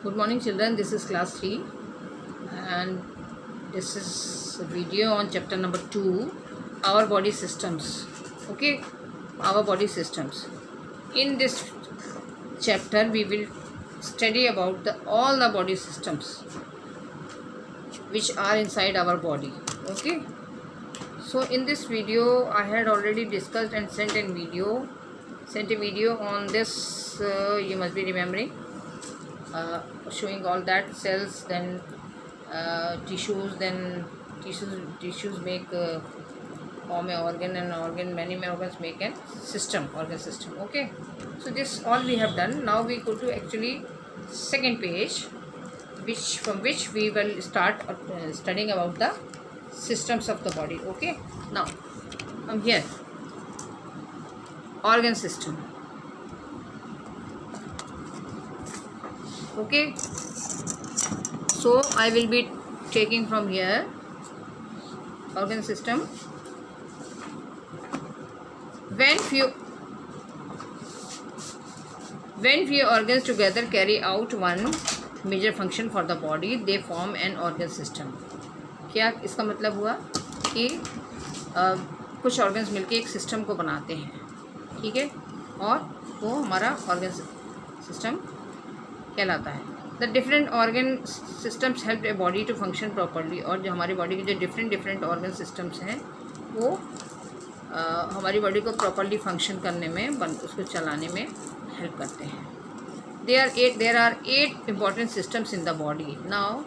Good morning children, this is class 3 and this is a video on chapter number 2, our body systems. Okay, our body systems. In this chapter we will study about all the body systems which are inside our body. Okay, so in this video I had already discussed and sent a video on this, you must be remembering, showing all that cells, then tissues, then tissues make form a organ, and organ, many organs make a organ system. Okay, so this all we have done. Now we go to actually second page, from which we will start studying about the systems of the body. Okay, now I'm here, organ system. Okay, so I will be taking from here organ system. When few organs together carry out one major function for the body, they form an organ system. क्या इसका मतलब हुआ कि कुछ organs मिलके एक system को बनाते हैं, ठीक है, और वो हमारा ऑर्गन सिस्टम कहलाता है. The different organ systems help a body to function properly. और जो हमारी बॉडी के जो डिफरेंट ऑर्गन सिस्टम्स हैं वो हमारी बॉडी को प्रॉपरली फंक्शन करने में, उसको चलाने में हेल्प करते हैं. There are 8 important systems in the body. Now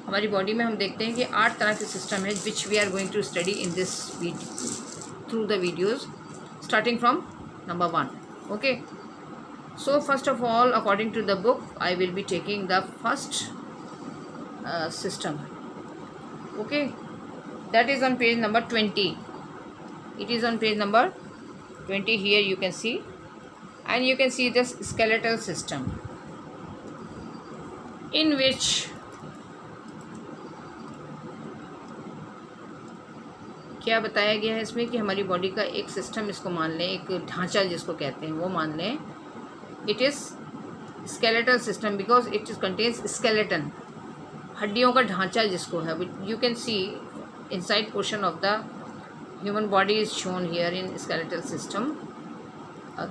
हमारी बॉडी में हम देखते हैं कि 8 तरह के सिस्टम है which we are going to study in this through the videos, starting from number 1. Okay, so first of all, according to the book, I will be taking the first system. Okay, that is on page number 20. It is on page number 20. Here you can see, and you can see this skeletal system, in which क्या बताया गया है इसमें कि हमारी body का एक system, इसको मान लें, एक ढांचा जिसको कहते हैं वो मान लें. It is skeletal system because it is contains skeleton, हड्डियों का ढांचा जिसको है. You can C inside portion of the human body is shown here in skeletal system.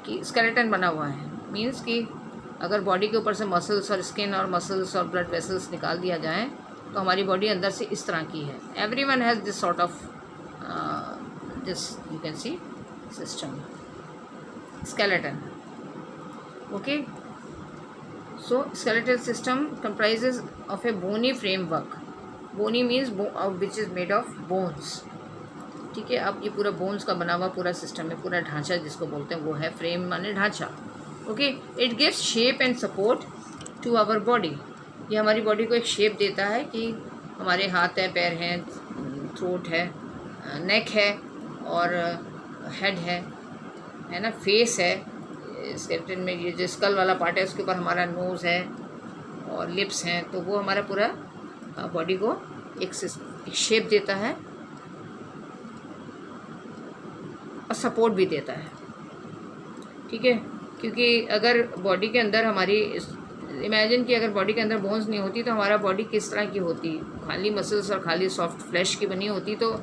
कि स्केलेटन बना हुआ है मीन्स कि अगर बॉडी के ऊपर से मसल्स और स्किन और मसल्स और ब्लड वेसल्स निकाल दिया जाए तो हमारी बॉडी अंदर से इस तरह की है. Everyone has this sort of this you can see system, skeleton. Okay, so skeletal system comprises of a bony framework. Bony means which is made of bones. ठीक है, अब ये पूरा बोन्स का बना हुआ पूरा सिस्टम है, पूरा ढांचा जिसको बोलते हैं वो है फ्रेम माने ढांचा. Okay, it gives shape and support to our body. ये हमारी बॉडी को एक शेप देता है कि हमारे हाथ है, पैर हैं, थ्रोट है, नेक है और हेड है ना, फेस है. स्केलेटन में ये जो स्कल वाला पार्ट है उसके ऊपर हमारा नोज़ है और लिप्स हैं, तो वो हमारा पूरा बॉडी को एक शेप देता है और सपोर्ट भी देता है. ठीक है, क्योंकि अगर बॉडी के अंदर हमारी, इमेजिन कि अगर बॉडी के अंदर बोन्स नहीं होती तो हमारा बॉडी किस तरह की होती, खाली मसल्स और खाली सॉफ्ट फ्लैश की बनी होती, तो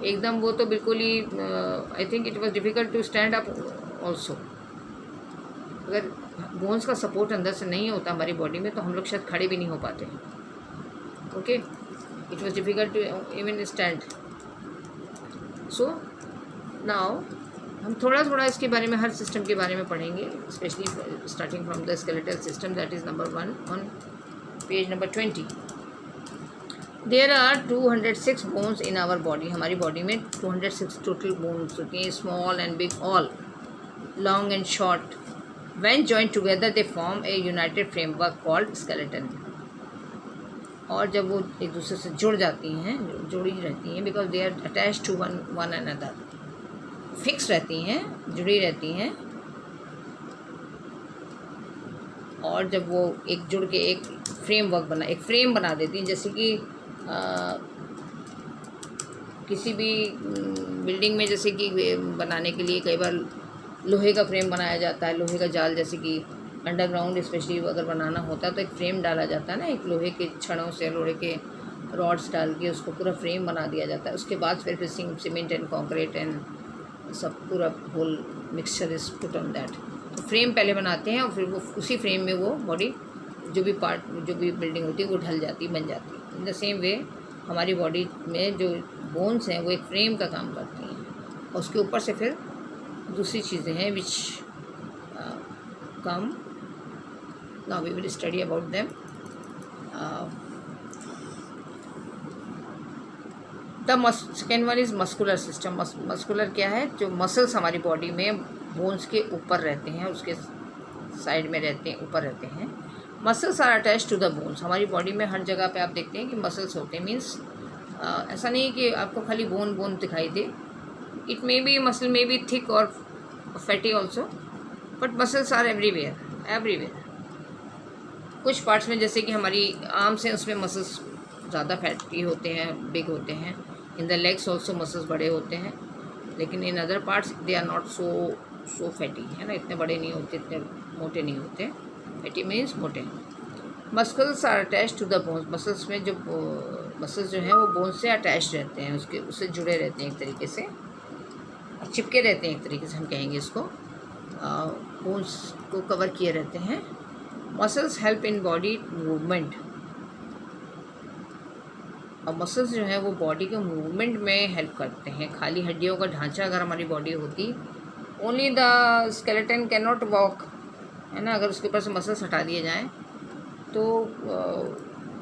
एकदम वो तो बिल्कुल ही, I think it was difficult to stand up also. अगर बोन्स का सपोर्ट अंदर से नहीं होता हमारी बॉडी में तो हम लोग शायद खड़े भी नहीं हो पाते. Okay, it was difficult to even stand. So now हम थोड़ा थोड़ा इसके बारे में, हर सिस्टम के बारे में पढ़ेंगे, specially starting from the skeletal system, that is number 1 on page number 20. There are 206 bones in our body. हमारी बॉडी में 206 टोटल बोन्स होती हैं, small and big all, long and short. When joint together they form a united framework called skeleton. और जब वो एक दूसरे से जुड़ जाती हैं, जुड़ी रहती हैं, because they are attach to one another, fix रहती हैं, जुड़ी रहती हैं, और जब वो एक जुड़ के एक फ्रेम बना देती हैं. जैसे कि किसी भी बिल्डिंग में जैसे कि बनाने के लिए कई बार लोहे का फ्रेम बनाया जाता है, लोहे का जाल, जैसे कि अंडरग्राउंड स्पेशली अगर बनाना होता है तो एक फ्रेम डाला जाता है ना, एक लोहे के छड़ों से, लोहे के रॉड्स डाल के उसको पूरा फ्रेम बना दिया जाता है। उसके बाद फिर सीमेंट एंड कंक्रीट एंड सब पूरा whole mixture is put on that. तो फ्रेम पहले बनाते हैं और फिर वो उसी फ्रेम में वो बॉडी जो भी पार्ट, जो भी बिल्डिंग होती है वो ढल जाती, बन जाती है। इन द सेम वे हमारी बॉडी में जो बोन्स हैं वो एक फ्रेम का काम करती हैं, और उसके ऊपर से फिर दूसरी चीज़ें हैं which come, now we will study about them. The second one is muscular system. Muscular क्या है? जो मसल्स हमारी बॉडी में बोन्स के ऊपर रहते हैं, उसके साइड में रहते हैं, ऊपर रहते हैं। Muscles are attach to the bones. हमारी बॉडी में हर जगह पे आप देखते हैं कि मसल्स होते हैं। मीन्स ऐसा नहीं कि आपको खाली बोन दिखाई दे। It may be muscle may be thick और fatty also, but muscles are everywhere. कुछ पार्ट्स में जैसे कि हमारी आर्म्स हैं, उसमें मसल्स ज़्यादा फैटी होते हैं, बिग होते हैं। In the legs also muscles बड़े होते हैं, लेकिन in other parts they are not so fatty, है ना, इतने बड़े नहीं होते, इतने मोटे नहीं होते। फैटी मीन्स मोटे। Muscles are attach to the bones. Muscles में जो मसल्स जो हैं वो बोन्स से अटैच रहते हैं, उससे जुड़े रहते हैं एक तरीके से, चिपके रहते हैं एक तरीके से, हम कहेंगे इसको, बोन्स को कवर किए रहते हैं। Muscles help in body movement. और मसल्स जो है वो बॉडी के मूवमेंट में हेल्प करते हैं। खाली हड्डियों का ढांचा अगर हमारी बॉडी होती, only the skeleton can not walk, है ना। अगर उसके ऊपर से मसल्स हटा दिए जाएं तो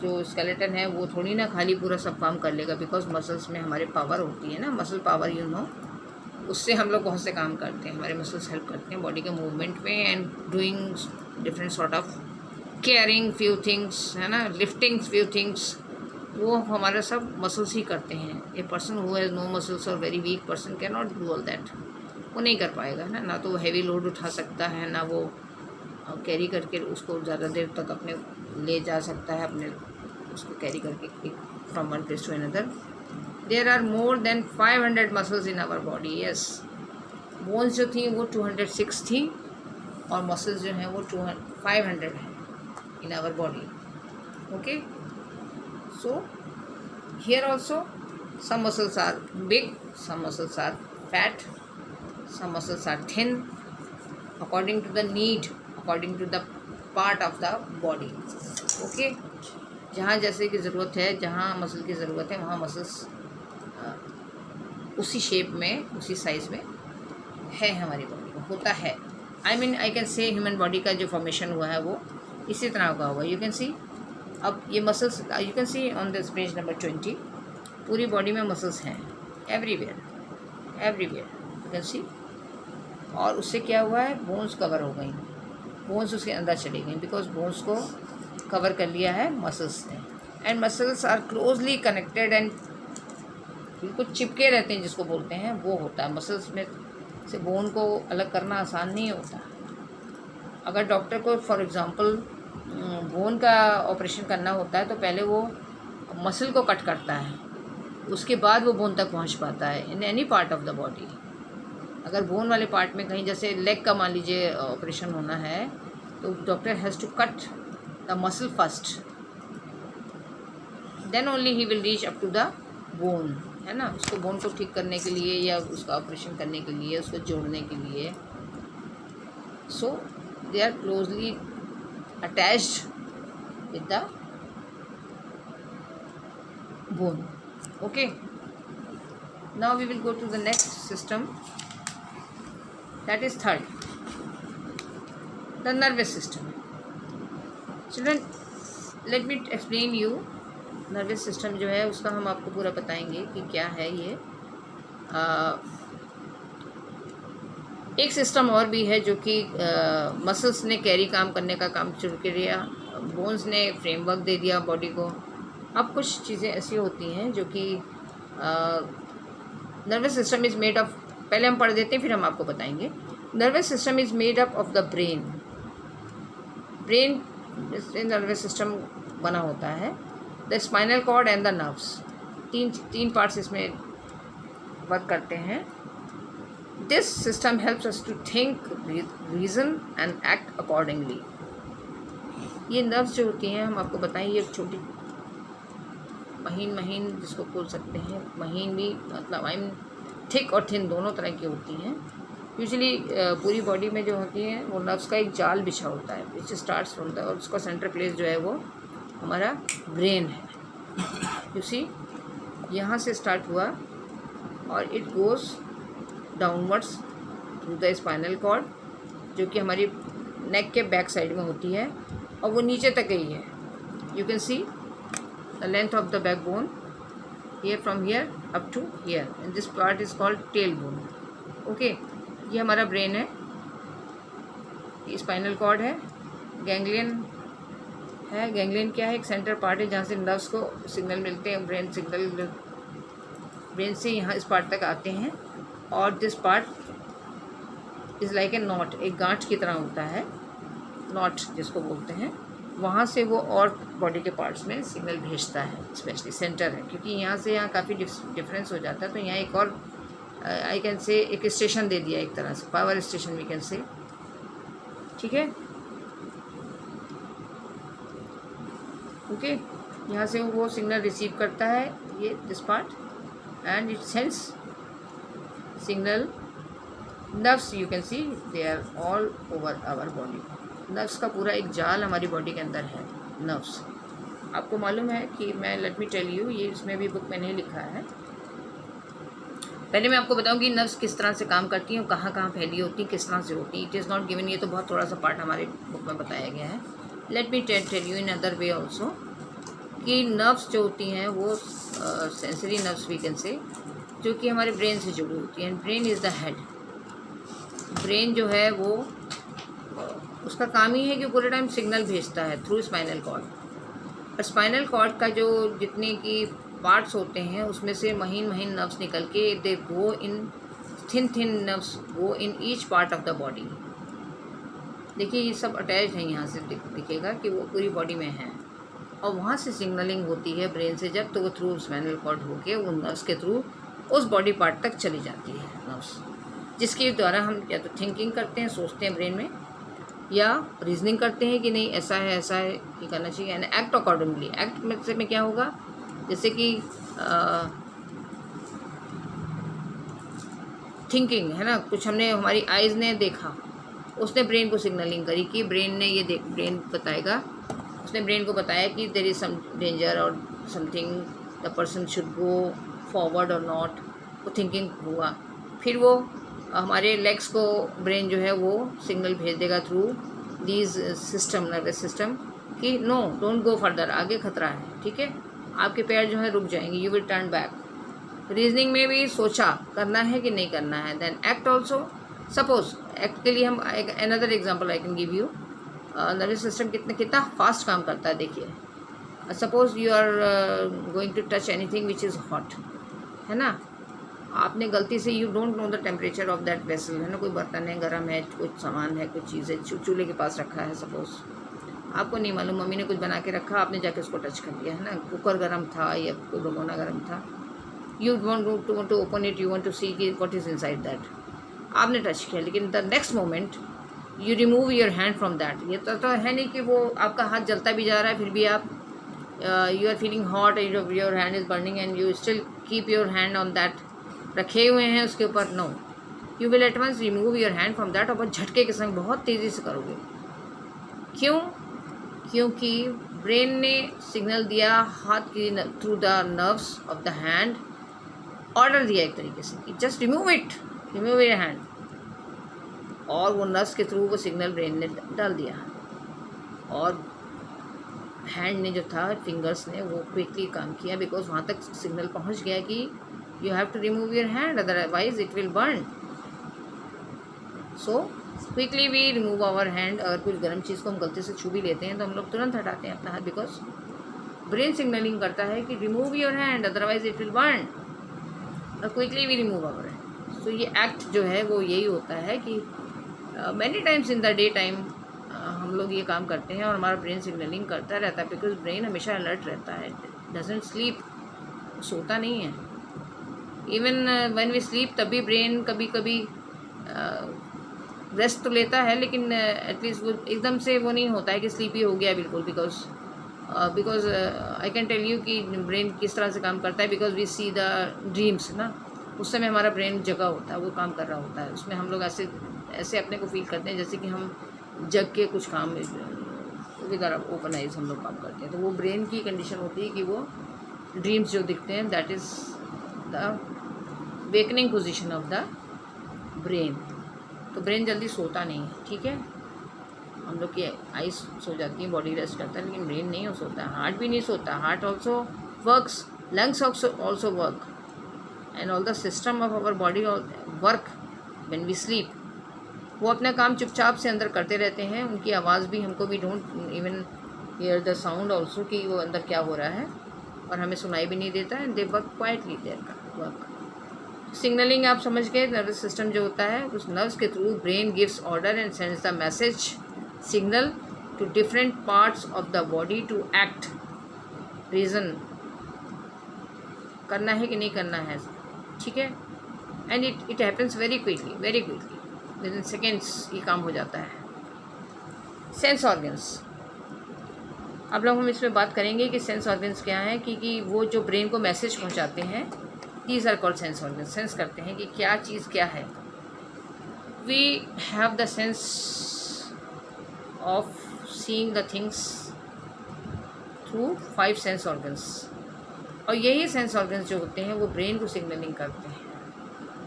जो स्केलेटन है वो थोड़ी ना खाली पूरा सब काम कर लेगा, बिकॉज मसल्स में हमारे पावर होती है ना, मसल पावर, यू नो, उससे हम लोग बहुत से काम करते हैं। हमारे मसल्स हेल्प करते हैं बॉडी के मूवमेंट में and doing different sort of caring few things, है ना, लिफ्टिंग फ्यू थिंग्स, वो हमारे सब मसल्स ही करते हैं। A person who has no muscles और very weak person can not do all that. वो नहीं कर पाएगा, है ना तो वो हैवी लोड उठा सकता है, ना वो कैरी करके उसको ज़्यादा देर तक अपने ले जा सकता है, अपने उसको कैरी करके from one place to another. There are more than 500 muscles in our body. Yes, bones जो थी वो 206 थी और मसल्स जो हैं वो 500 हैं in our body. Okay, so here also some muscles are big, some muscles are fat, some muscles are thin, according to the need, according to the part of the body. Okay, जहाँ जैसे की ज़रूरत है, जहाँ muscle की ज़रूरत है, वहाँ मसल्स उसी शेप में, उसी साइज़ में है हमारी बॉडी में, होता है। I can say human body का जो फॉर्मेशन हुआ है वो इसी तरह का हुआ। यू कैन सी, अब ये muscles you can C on this page number 20, पूरी बॉडी में मसल्स हैं, एवरीवेयर यू कैन सी। और उससे क्या हुआ है, बोन्स कवर हो गई, बोन्स उसके अंदर चली गई, बिकॉज बोन्स को कवर कर लिया है मसल्स ने। And muscles are closely connected and बिल्कुल चिपके रहते हैं, जिसको बोलते हैं वो होता है। मसल्स में से बोन को अलग करना आसान नहीं होता। अगर डॉक्टर को फॉर एग्ज़ाम्पल बोन का ऑपरेशन करना होता है तो पहले वो मसल को कट करता है, उसके बाद वो बोन तक पहुंच पाता है in any part of the body. अगर बोन वाले पार्ट में कहीं, जैसे लेग का मान लीजिए ऑपरेशन होना है, तो doctor has to cut the muscle first, then only he will reach up to the bone, है ना। उसको बोन को ठीक करने के लिए या उसका ऑपरेशन करने के लिए, उसको जोड़ने के लिए, so they are closely attached with the bone. Okay, now we will go to the next system, that is third, the nervous system. Children, let me explain you nervous system जो है उसका हम आपको पूरा बताएंगे कि क्या है ये। एक सिस्टम और भी है जो कि मसल्स ने कैरी काम करने का काम शुरू कर दिया, बोन्स ने फ्रेमवर्क दे दिया बॉडी को। अब कुछ चीज़ें ऐसी होती हैं जो कि nervous system is made of, पहले हम पढ़ देते हैं फिर हम आपको बताएंगे। Nervous system is made up of the brain. Brain से नर्वस सिस्टम बना होता है। The spinal cord and the nerves, तीन पार्ट्स इसमें वर्क करते हैं। This system helps us to think, reason and act accordingly. ये नर्व्स जो होती हैं हम आपको बताएं, ये छोटी महीन जिसको बोल सकते हैं, महीन भी मतलब आई मीन थिक और थिन दोनों तरह की होती हैं। यूजुअली पूरी बॉडी में जो होती हैं वो नर्व्स का एक जाल बिछा होता है विच स्टार्ट्स फ्रॉम द, और उसका सेंटर प्लेस जो है वो हमारा ब्रेन है। यू सी, यहाँ से स्टार्ट हुआ और it goes downwards through the spinal cord, जो कि हमारी नेक के बैक साइड में होती है, और वो नीचे तक गई है। You can see the length of the back bone here from here up to here, and this part is called tailbone. Okay, ये हमारा ब्रेन है, स्पाइनल कॉर्ड है, गैंग्लियन है। गैंग्लियन क्या है? एक सेंटर पार्ट है जहाँ से नर्व्स को सिग्नल मिलते हैं, ब्रेन सिग्नल ब्रेन से यहाँ इस पार्ट तक आते हैं, और this part is like a not, एक गांठ की तरह होता है, नॉट जिसको बोलते हैं। वहाँ से वो और बॉडी के पार्ट्स में सिग्नल भेजता है, स्पेशली सेंटर है, क्योंकि यहाँ से यहाँ काफ़ी डिफरेंस हो जाता है। तो यहाँ एक और आई कैन से एक स्टेशन दे दिया, एक तरह से power station we can say, ठीक है। ओके, यहाँ से वो सिग्नल रिसीव करता है, ये this part, and it sends signal nerves. You can see they are all over our body. Nerves का पूरा एक जाल हमारी बॉडी के अंदर है, नर्व्स। आपको मालूम है कि मैं लेट मी टेल यू, ये इसमें भी बुक मैंने लिखा है। पहले मैं आपको बताऊंगी नर्व्स किस तरह से काम करती हैं, कहाँ कहाँ फैली होती हैं, किस तरह से होती हैं। इट इज़ नॉट गिवन, ये तो बहुत थोड़ा सा पार्ट हमारे बुक में बताया गया है। Let me tell you in other way also कि नर्व्स जो होती हैं वो sensory nerves we can say, जो कि हमारे ब्रेन से जुड़ी होती हैं। Brain is the head. Brain जो है वो उसका काम ही है कि पूरे टाइम सिग्नल भेजता है थ्रू स्पाइनल कॉर्ड। और स्पाइनल कॉर्ड का जो जितने की पार्ट्स होते हैं उसमें से महीन नर्व्स निकल के they go in thin nerves go in each part of the body. देखिए ये सब अटैच है, यहाँ से दिखेगा कि वो पूरी बॉडी में है, और वहाँ से सिग्नलिंग होती है ब्रेन से जब, तो वो थ्रू स्पाइनल कॉर्ड होके वो नर्व्स के थ्रू उस बॉडी पार्ट तक चली जाती है नर्व्स, जिसके द्वारा हम या तो थिंकिंग करते हैं, सोचते हैं ब्रेन में, या रीजनिंग करते हैं कि नहीं ऐसा है ये करना चाहिए, एंड एक्ट अकॉर्डिंगली। एक्ट में क्या होगा, जैसे कि थिंकिंग है ना, कुछ हमने हमारी आइज़ ने देखा, उसने ब्रेन को सिग्नलिंग करी कि ब्रेन ने ये ब्रेन बताएगा, उसने ब्रेन को बताया कि देयर इज़ सम डेंजर और something, the person should go forward और नॉट, वो थिंकिंग हुआ। फिर वो हमारे लेग्स को ब्रेन जो है वो सिग्नल भेज देगा through these system, nervous system, कि नो डोंट गो फर्दर, आगे खतरा है, ठीक है, आपके पैर जो है रुक जाएंगे, you will turn back. Reasoning में भी सोचा करना है कि नहीं करना है। Then act also, suppose act के लिए हम another example I can give you. Nervous system कितना फास्ट काम करता है, देखिए। Suppose you are going to touch anything which is hot, है ना, आपने गलती से, you don't know the temperature of that vessel, है ना, कोई बर्तन है, गर्म है, कुछ सामान है, कुछ चीज़ है, चूल्हे के पास रखा है, सपोज आपको नहीं मालूम, मम्मी ने कुछ बना के रखा, आपने जाके उसको टच कर लिया, है ना, कुकर गर्म था या कोई भगोना गर्म था, you want to open it, you want to see कि व्हाट इज़ इनसाइड दैट, आपने टच किया, लेकिन the next moment you remove your hand from that. ये तो है नहीं कि वो आपका हाथ जलता भी जा रहा है, फिर भी आप you are feeling hot, your hand is burning and you still keep your hand on that, रखे हुए हैं उसके ऊपर, no, you will at once remove your hand from that, और बहुत झटके के संग बहुत तेज़ी से करोगे। क्यों? क्योंकि ब्रेन ने सिग्नल दिया हाथ की through the nerves of the hand, order दिया एक तरीके से कि just remove it, remove your hand, और वो नर्व्स के थ्रू वो सिग्नल ब्रेन ने डाल दिया, और हैंड ने जो था, फिंगर्स ने, वो क्विकली काम किया, बिकॉज वहाँ तक सिग्नल पहुँच गया कि you have to remove your hand, otherwise it will burn. So quickly we remove our hand। अगर कुछ गर्म चीज़ को हम गलती से छू भी लेते हैं तो हम लोग तुरंत हटाते हैं अपना हाथ, बिकॉज ब्रेन सिग्नलिंग करता है कि remove your hand, otherwise it will burn, और quickly we remove our hand. So ये एक्ट जो है वो यही होता है कि many times in the daytime हम लोग ये काम करते हैं और हमारा ब्रेन सिग्नलिंग करता रहता है, बिकॉज ब्रेन हमेशा अलर्ट रहता है, डजंट स्लीप, सोता नहीं है। इवन व्हेन वी स्लीप तभी ब्रेन कभी कभी रेस्ट तो लेता है, लेकिन एटलीस्ट वो एकदम से वो नहीं होता है कि स्लीपी हो गया बिल्कुल, because I can tell you कि ब्रेन किस तरह से काम करता है, because we see the dreams ना, उस समय हमारा ब्रेन जगा होता है, वो काम कर रहा होता है, उसमें हम लोग ऐसे ऐसे अपने को फील करते हैं जैसे कि हम जग के कुछ काम विद ओपन आइज हम लोग काम करते हैं। तो वो ब्रेन की कंडीशन होती है कि वो ड्रीम्स जो दिखते हैं, that is the wakening position of the brain. तो ब्रेन जल्दी सोता नहीं है, ठीक है। हम लोग की आइज सो जाती है, बॉडी रेस्ट करता है, लेकिन ब्रेन नहीं हो सोता, हार्ट भी नहीं सोता। Heart also works, lungs also work, and all the system of our body work when we sleep. वो अपना काम चुपचाप से अंदर करते रहते हैं, उनकी आवाज़ भी हमको भी don't even here the sound also कि वो अंदर क्या हो रहा है, और हमें सुनाई भी नहीं देता, and they work quietly their work. Signalling आप समझ गए, नर्वस सिस्टम जो होता है उस नर्व्स के through brain gives order and sends the message signal to different parts of the body to act. Reason करना है कि नहीं करना है, ठीक है, and it happens very quickly within seconds ये काम हो जाता है। सेंस ऑर्गन्स, अब लोग हम इसमें बात करेंगे कि सेंस ऑर्गन्स क्या हैं, कि वो जो ब्रेन को मैसेज पहुंचाते हैं, these are called sense organs. Sense करते हैं कि क्या चीज़ क्या है। We have the sense of seeing the things through 5 sense organs, और यही सेंस ऑर्गन्स जो होते हैं वो ब्रेन को सिग्नलिंग करते हैं,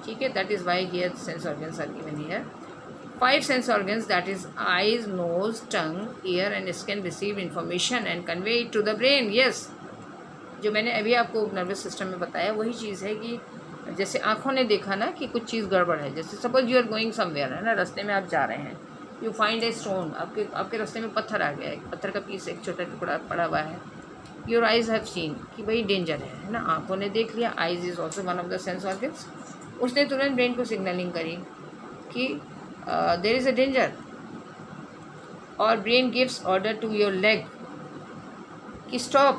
ठीक है। That is why here sense organs are given here. 5 sense organs, that is eyes, nose, tongue, ear and skin receive information and convey it to the brain. Yes, जो मैंने अभी आपको नर्वस सिस्टम में बताया वही चीज़ है कि जैसे आँखों ने देखा ना कि कुछ चीज़ गड़बड़ है, जैसे suppose you are going somewhere, है ना, रास्ते में आप जा रहे हैं, यू फाइंड ए स्टोन, आपके रास्ते में पत्थर आ गया, एक पत्थर का पीस, एक छोटा टुकड़ा पड़ा हुआ है। योर आइज हैव सीन कि भाई डेंजर है ना, आँखों ने देख लिया। Eyes is also one of the sense organs. उसने तुरंत ब्रेन को सिग्नलिंग करी कि there is a danger, और brain gives order to your leg कि stop,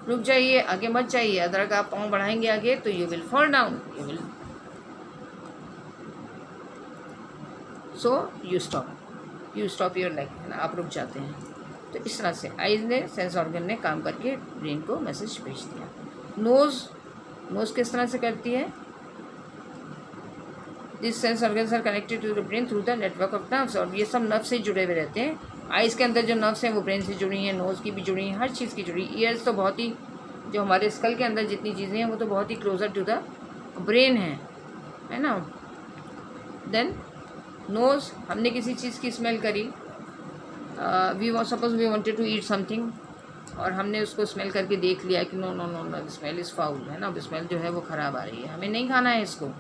रुक जाइए, आगे मत जाइए, अगर आप पाँव बढ़ाएंगे आगे तो you will fall down, so you stop your leg, है ना, आप रुक जाते हैं। तो इस तरह से आइज ने, सेंस ऑर्गन ने काम करके ब्रेन को मैसेज भेज दिया। नोज़ किस तरह से करती है, this sense organs are connected to the brain through the network of nerves, और ये सब नर्व से जुड़े हुए रहते हैं। आइज़ के अंदर जो नर्व्स हैं वो ब्रेन से जुड़ी हैं, नोज़ की भी जुड़ी हैं, हर चीज़ की जुड़ी। ईयर्स तो बहुत ही, जो हमारे स्कल के अंदर जितनी चीज़ें हैं वो तो बहुत ही क्लोजर टू द ब्रेन है ना। देन नोज़, हमने किसी चीज़ की स्मेल करी, suppose we wanted to eat something, और हमने उसको स्मेल करके देख लिया कि no no no no smell is foul, है ना, स्मेल जो है वो ख़राब आ रही है, हमें नहीं खाना है इसको,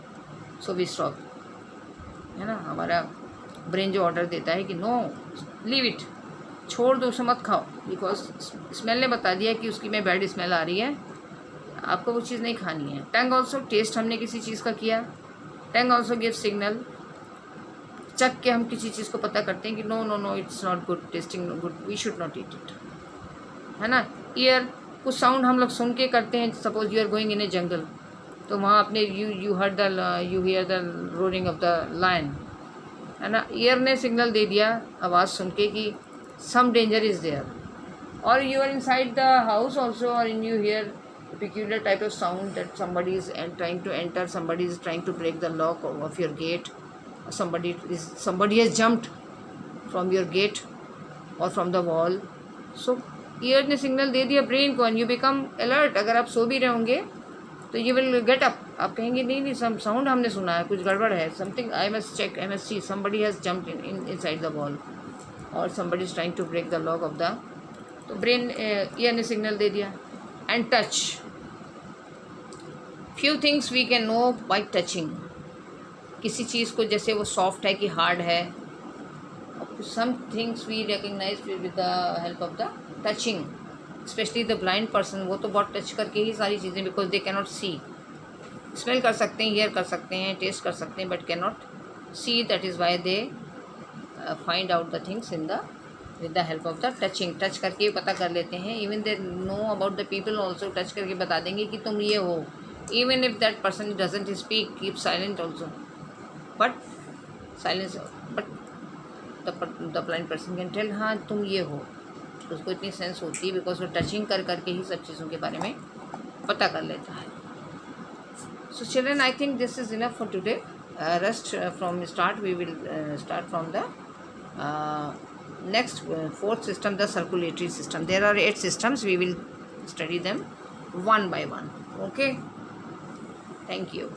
सो वी स्टॉप, है ना। हमारा ब्रेन जो ऑर्डर देता है कि नो, लीव इट, छोड़ दो, उसे मत खाओ, बिकॉज स्मेल ने बता दिया कि उसकी में बैड स्मेल आ रही है, आपको वो चीज़ नहीं खानी है। टंग ऑल्सो, टेस्ट हमने किसी चीज़ का किया, टंग ऑल्सो गिव सिग्नल, चख के हम किसी चीज़ को पता करते हैं कि no no no it's not good, tasting good, we should not eat it, है ना। ईयर, कुछ साउंड हम लोग सुन के करते हैं, suppose you are going in a jungle, तो वहाँ अपने you hear the roaring of the lion, है ना। ईयर ने सिग्नल दे दिया आवाज़ सुन के कि सम डेंजर इज़ देयर, और you are inside the house also, और in you hear peculiar type of sound that somebody is trying to enter, somebody is trying to break the lock of your gate, or somebody has jumped from your gate or from the wall. So ear ने signal दे दिया brain को, and you become alert। अगर आप सो भी रहे होंगे तो you will get up, आप कहेंगे नहीं some sound हमने सुना है, कुछ गड़बड़ है, something I must check, I must see, somebody has jumped inside the wall, or somebody is trying to break the lock of the, तो ब्रेन ईयर ने सिग्नल दे दिया। And touch, few things we can know by touching, किसी चीज़ को जैसे वो soft है कि हार्ड है, some things we recognise with the help of the touching, specially the blind person, वो तो बहुत टच करके ही सारी चीज़ें, because they can not see, smell कर सकते हैं, हियर कर सकते हैं, टेस्ट कर सकते हैं, but can not see, that is why they find out the things in the with the help of the touching. Touch करके पता कर लेते हैं, even they know about the people also, touch करके बता देंगे कि तुम ये हो, even if that person doesn't speak, keep silent also, but silence, but the blind person can tell, हाँ तुम ये हो, उसको इतनी सेंस होती है बिकॉज वो टचिंग कर करके ही सब चीज़ों के बारे में पता कर लेता है. So children, I think this is enough for today. Rest from start. We will start from the next fourth system, the circulatory system. There are 8 systems. We will study them one by one. Okay, thank you.